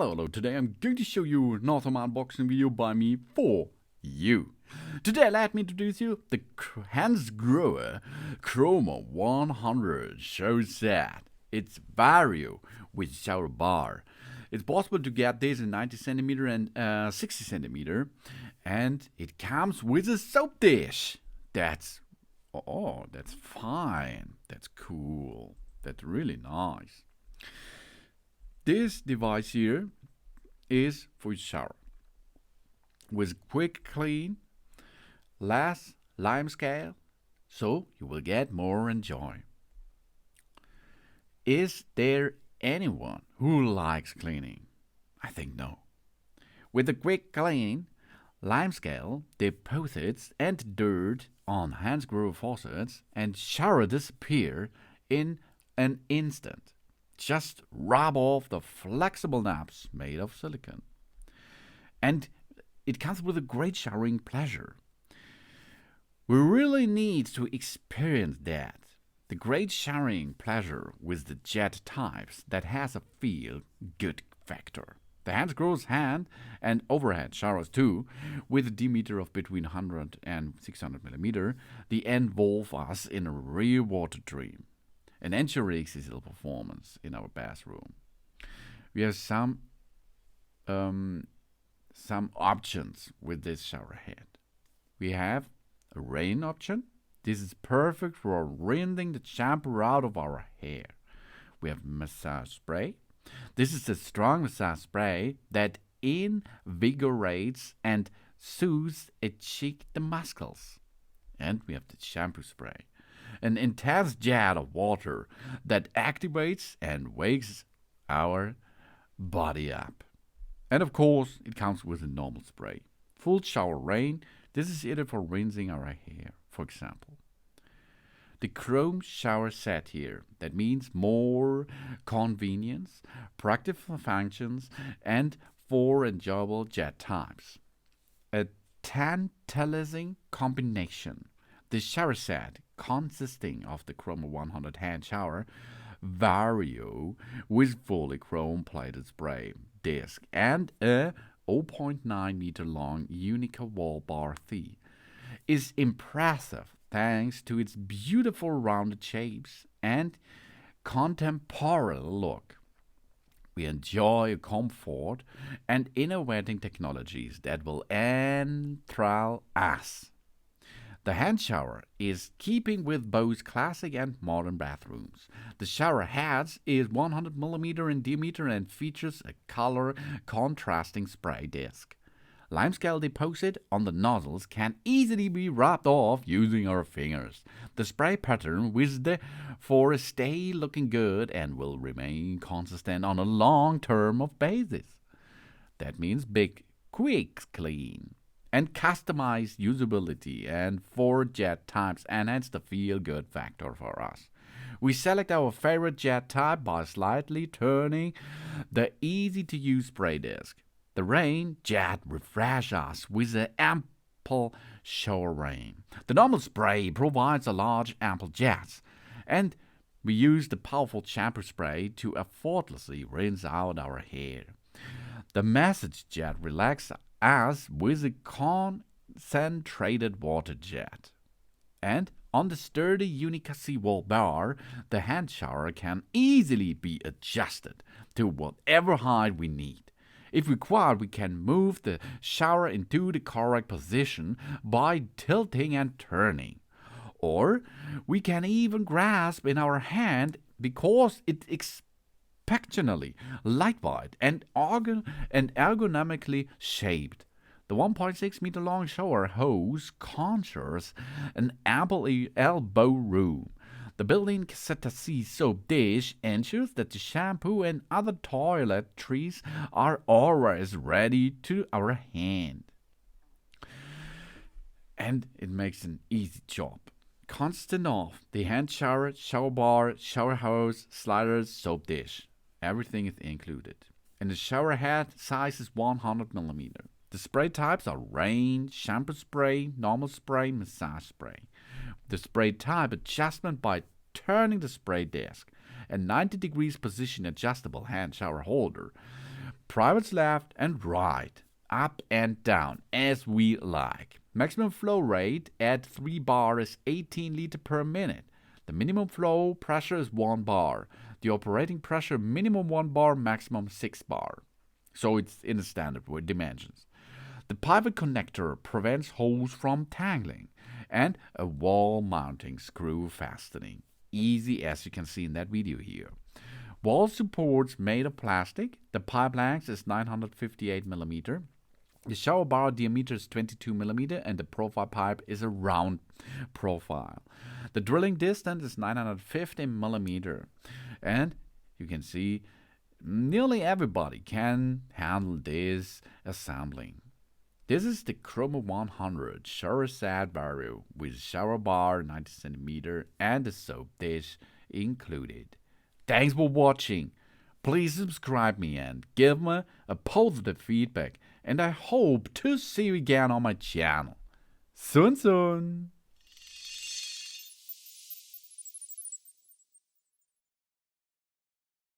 Hello, Today I'm going to show you another unboxing video by me for you. Today let me introduce you the Hansgrohe Croma 100 shower set. It's Vario with shower bar. It's possible to get this in 90 centimeter and 60 centimeter, and it comes with a soap dish. That's fine. That's cool. That's really nice. This device here is for shower with QuickClean, less Limescale, so you will get more enjoy. Is there anyone who likes cleaning? I think no. With the QuickClean, Limescale deposits and dirt on Hansgrohe faucets and shower disappear in an instant. Just rub off the flexible nubs made of silicone. And it comes with a great showering pleasure. We really need to experience that. The great showering pleasure with the jet types that has a feel good factor. The Hansgrohe's hand and overhead showers too, with a diameter of between 100 and 600 millimeter, they involve us in a real water dream. An irresistible performance in our bathroom. We have some options with this shower head. We have a rain option. This is perfect for rinsing the shampoo out of our hair. We have massage spray. This is a strong massage spray that invigorates and soothes the muscles. And we have the shampoo spray, an intense jet of water that activates and wakes our body up. And of course, it comes with a normal spray. Full shower rain. This is either for rinsing our hair, for example. The chrome shower set here. That means more convenience, practical functions, and 4 enjoyable jet types. A tantalising combination. The shower set consisting of the Croma 100 hand shower, Vario with fully chrome plated spray disc and a 0.9 meter long Unica wall bar thee is impressive thanks to its beautiful rounded shapes and contemporary look. We enjoy comfort and innovating technologies that will enthral us. The hand shower is keeping with both classic and modern bathrooms. The shower head is 100 mm in diameter and features a color contrasting spray disc. Limescale deposit on the nozzles can easily be rubbed off using our fingers. The spray pattern with the for stay looking good and will remain consistent on a long term of basis. That means big QuickClean and customized usability and 4 jet types enhance the feel-good factor for us. We select our favorite jet type by slightly turning the easy-to-use spray disc. The rain jet refreshes us with an ample shower rain. The normal spray provides a large ample jets, and we use the powerful shampoo spray to effortlessly rinse out our hair. The message jet relaxes us with a concentrated water jet. And on the sturdy Unica seawall bar, the hand shower can easily be adjusted to whatever height we need. If required, we can move the shower into the correct position by tilting and turning. Or we can even grasp in our hand because it's exceptionally lightweight and ergonomically shaped. The 1.6 meter long shower hose conjures an ample elbow room. The built-in cassette soap dish ensures that the shampoo and other toiletries are always ready to our hand. And it makes an easy job. Constant off the hand shower, shower bar, shower hose, sliders, soap dish. Everything is included. And the shower head size is 100 mm. The spray types are rain, shampoo spray, normal spray, massage spray. The spray type adjustment by turning the spray disc. A 90 degrees position adjustable hand shower holder privates left and right, up and down, as we like. Maximum flow rate at 3 bar is 18 liter per minute. The minimum flow pressure is 1 bar. The operating pressure minimum 1 bar, maximum 6 bar. So it's in the standard dimensions. The pivot connector prevents hose from tangling, and a wall mounting screw fastening. Easy, as you can see in that video here. Wall supports made of plastic. The pipe length is 958 millimeter. The shower bar diameter is 22 millimeter, and the profile pipe is a round profile. The drilling distance is 950 millimeter, and you can see nearly everybody can handle this assembling. This is the Croma 100 shower set Vario with shower bar 90 centimeter and the soap dish included. Thanks for watching. Please subscribe me and give me a positive feedback, and I hope to see you again on my channel. Soon.